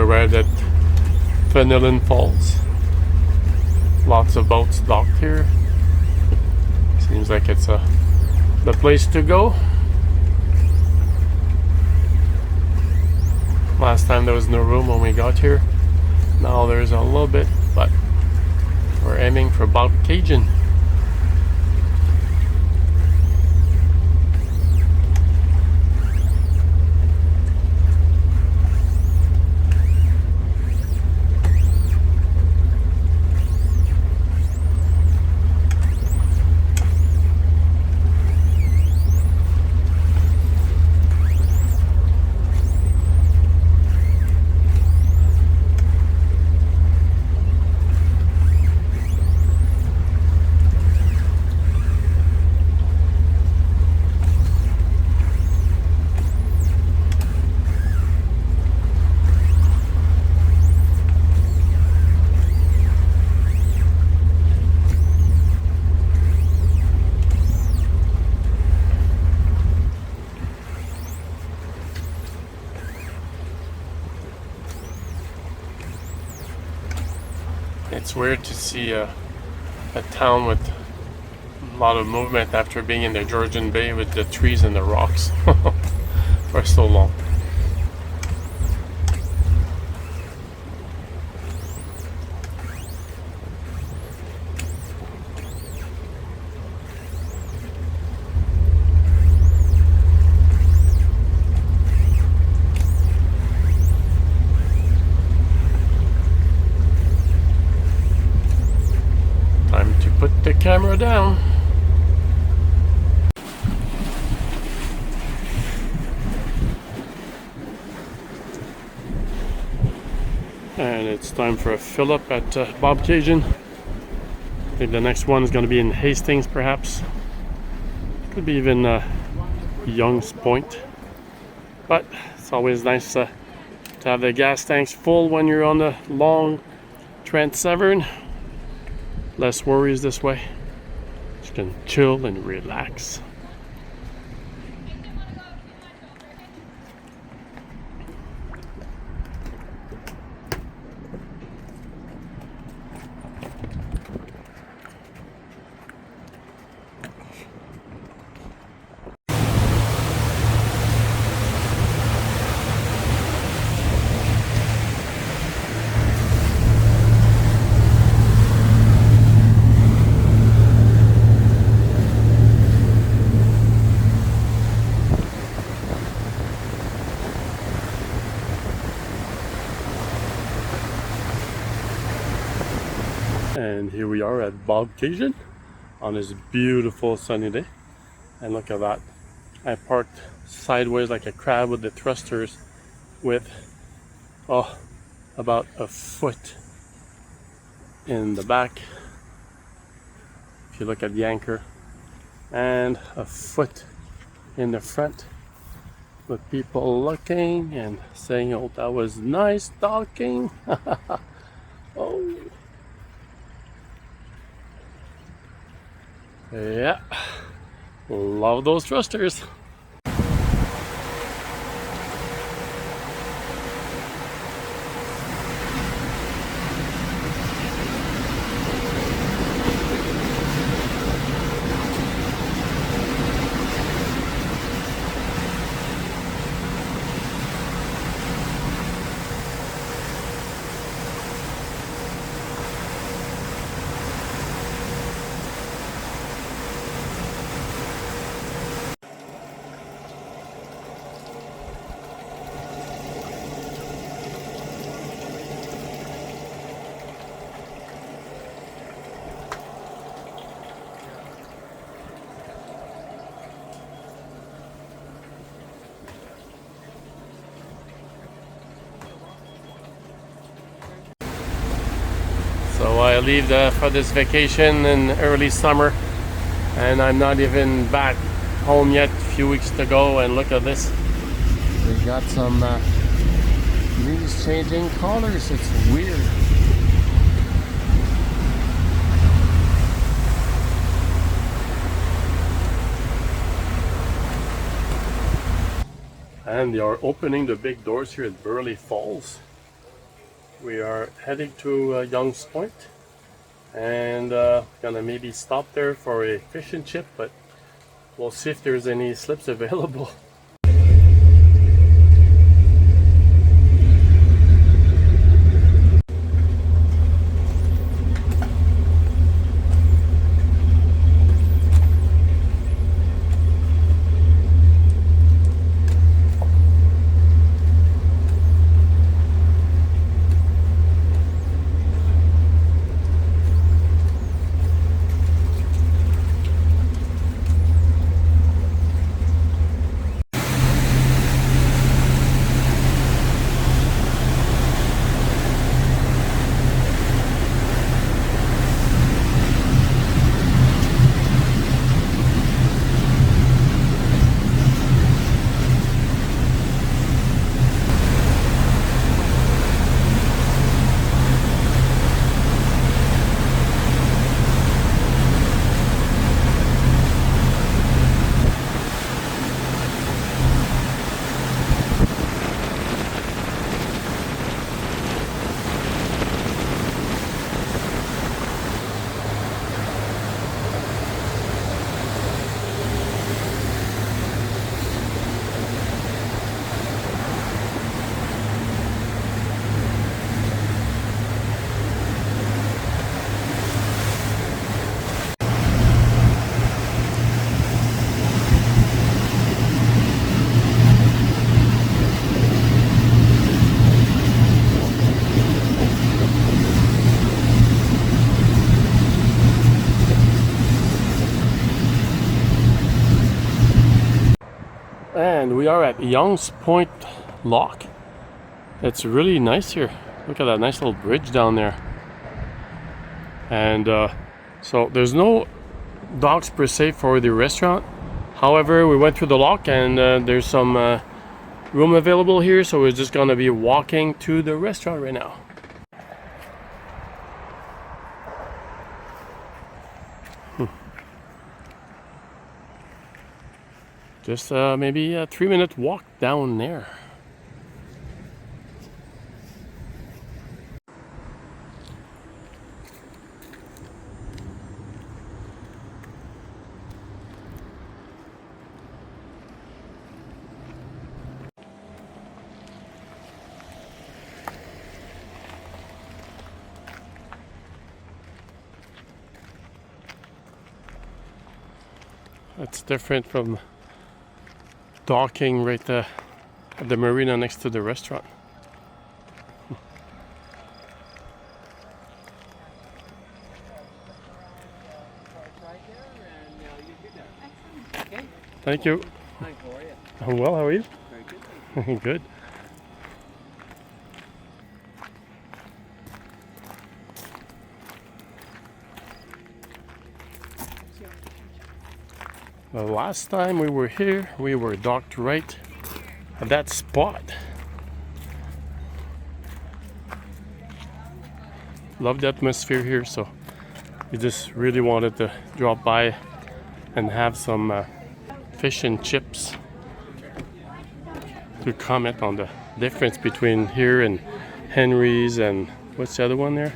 arrived at Fenelon Falls. Lots of boats docked here. Seems like it's the place to go. Last time there was no room when we got here. Now there's a little bit, but we're aiming for Bob Cajun. It's weird to see a town with a lot of movement after being in the Georgian Bay with the trees and the rocks for so long. Put the camera down. And it's time for a fill up at Bob Cajun. I think the next one is going to be in Hastings, perhaps. Could be even Young's Point. But it's always nice to have the gas tanks full when you're on the long Trent Severn. Less worries this way. You can chill and relax. And here we are at Bob Cajun on this beautiful sunny day. And look at that. I parked sideways like a crab with the thrusters with about a foot in the back, if you look at the anchor, and a foot in the front, with people looking and saying, oh, that was nice docking. Oh. Yeah, love those thrusters. So I leave for this vacation in early summer, and I'm not even back home yet. A few weeks to go, and look at this. We got some leaves changing colors. It's weird. And they are opening the big doors here at Burley Falls. We are heading to Young's Point, and gonna maybe stop there for a fish and chip, but we'll see if there's any slips available. And we are at Young's Point Lock. It's really nice here. Look at that nice little bridge down there. And so there's no docks per se for the restaurant. However, we went through the lock and there's some room available here, so we're just gonna be walking to the restaurant right now. Just maybe a 3-minute walk down there. That's different from docking right at the marina next to the restaurant. Thank you. Hi, how are you? I'm well, how are you? Very good. Good. The last time we were here, we were docked right at that spot. Love the atmosphere here, so we just really wanted to drop by and have some fish and chips to comment on the difference between here and Henry's and what's the other one there?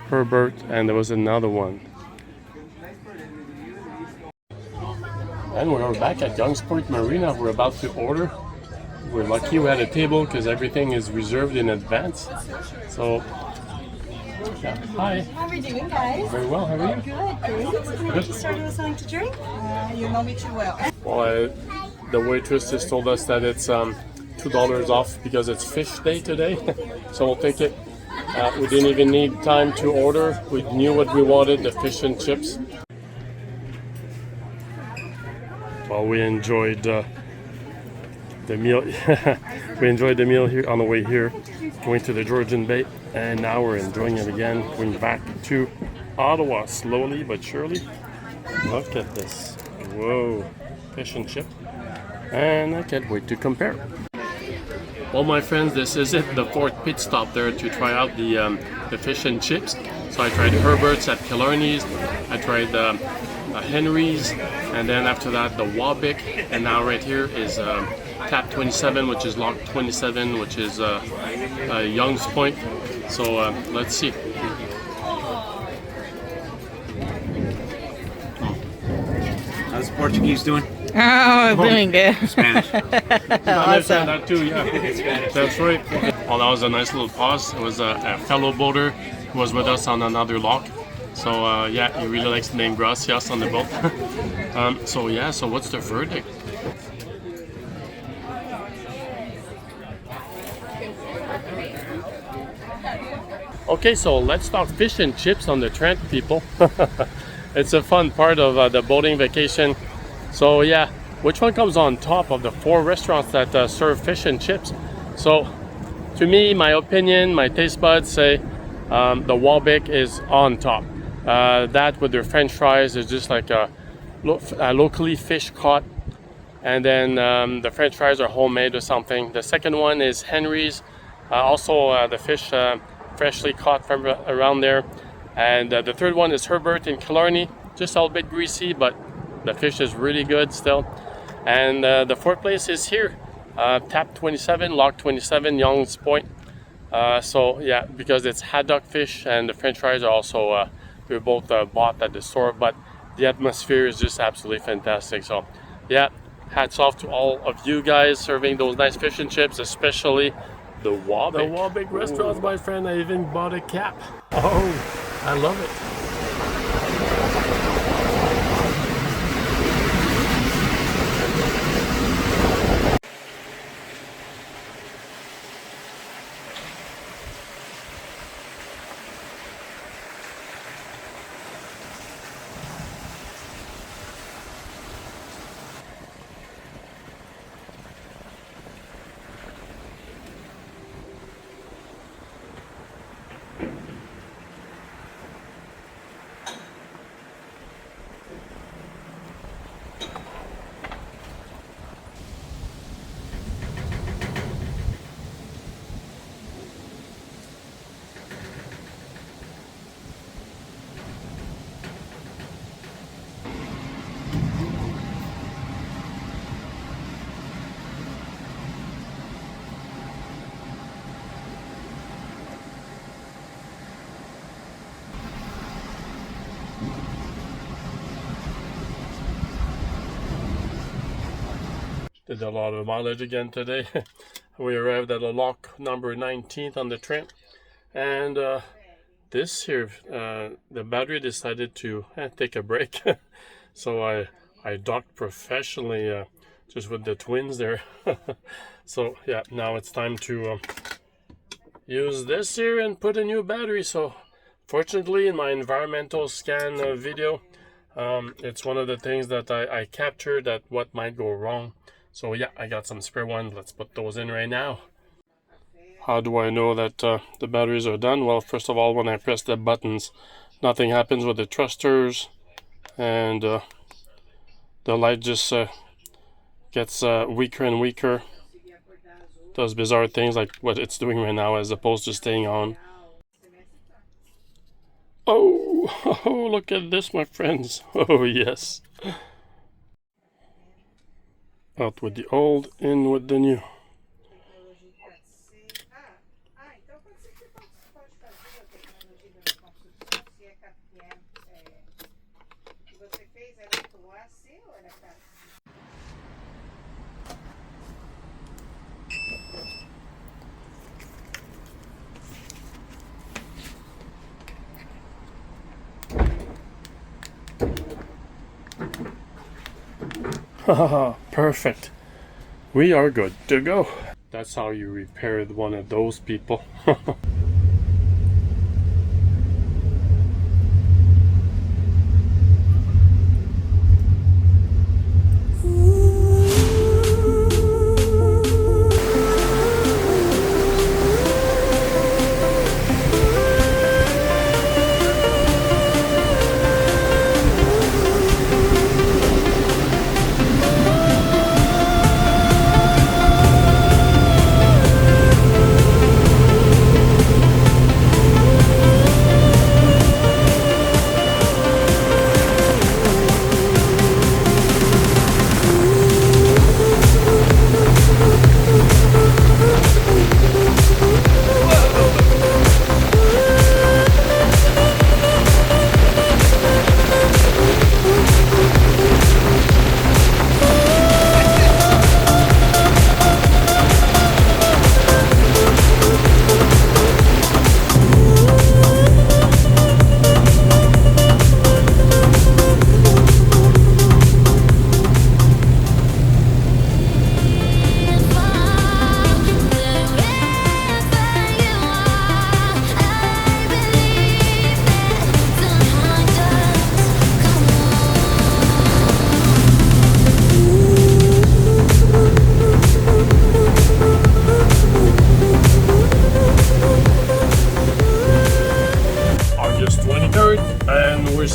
Herbert, and there was another one. And we're back at Young's Point Marina. We're about to order. We're lucky we had a table because everything is reserved in advance. So, yeah. Hi. How are you doing, guys? Very well. How are you? Good, great. Can I get you started with something to drink? You know me too well. Well, the waitress just told us that it's $2 off because it's fish day today. So we'll take it. We didn't even need time to order. We knew what we wanted, the fish and chips. Well, we enjoyed the meal. We enjoyed the meal here on the way here, going to the Georgian Bay, and now we're enjoying it again, going back to Ottawa slowly but surely. Look at this. Whoa, fish and chip. And I can't wait to compare. Well, my friends, this is it, the fourth pit stop there to try out the fish and chips. So I tried Herbert's at Killarney's. I tried Henry's, and then after that the Wabick, and now right here is Tap 27, which is Lock 27, which is Young's Point. So let's see. How's the Portuguese doing? Oh, doing good. Spanish. Awesome. That too, yeah. That's right. Well, that was a nice little pause. It was a fellow boater who was with us on another lock. So yeah, he really likes the name Gracias on the boat. So yeah, so what's the verdict? Okay, so let's talk fish and chips on the Trent, people. It's a fun part of the boating vacation. So yeah, which one comes on top of the 4 restaurants that serve fish and chips? So to me, my opinion, my taste buds say the Wabick is on top. That with their French fries is just like a locally fish caught, and then the French fries are homemade or something. The second one is Henry's, also the fish freshly caught from around there. And the third one is Herbert in Killarney, just a little bit greasy, but the fish is really good still. And the fourth place is here, Tap 27, Lock 27, Young's Point. So yeah, because it's haddock fish, and the French fries are also they're both bought at the store, but the atmosphere is just absolutely fantastic. So yeah, hats off to all of you guys serving those nice fish and chips, especially the Wabick. The Wabick restaurants, my friend. I even bought a cap. Oh, I love it. Did a lot of mileage again today. We arrived at a lock number 19th on the Trent, and this here, the battery decided to take a break. So I docked professionally, just with the twins there. So yeah, now it's time to use this here and put a new battery. So fortunately, in my environmental scan video, it's one of the things that I captured that what might go wrong. So yeah, I got some spare ones. Let's put those in right now. How do I know that the batteries are done? Well, first of all, when I press the buttons, nothing happens with the thrusters, and the light just gets weaker and weaker. Does bizarre things like what it's doing right now, as opposed to staying on. Oh, look at this, my friends. Oh yes. Out with the old, in with the new. Haha, perfect. We are good to go. That's how you repair one of those people.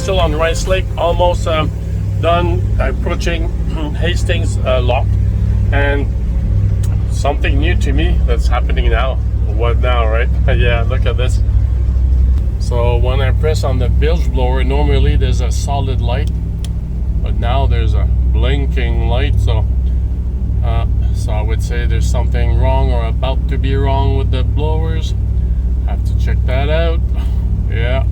still on Rice Lake, almost done approaching Hastings Lock, and something new to me that's happening now. What now, right? Yeah, look at this. So when I press on the bilge blower, normally there's a solid light, but now there's a blinking light. So I would say there's something wrong or about to be wrong with the blowers. Have to check that out. Yeah.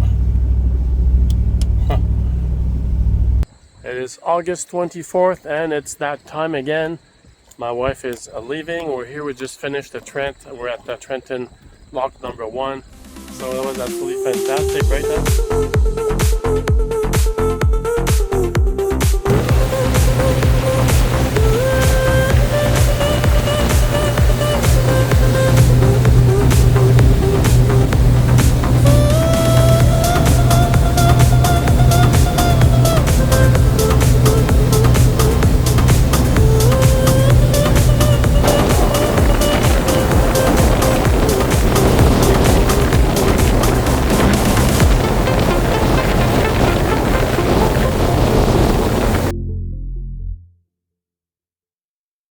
It is August 24th and it's that time again. My wife is leaving. We're here. We just finished the Trent. We're at the Trenton Lock number 1. So that was absolutely fantastic, right?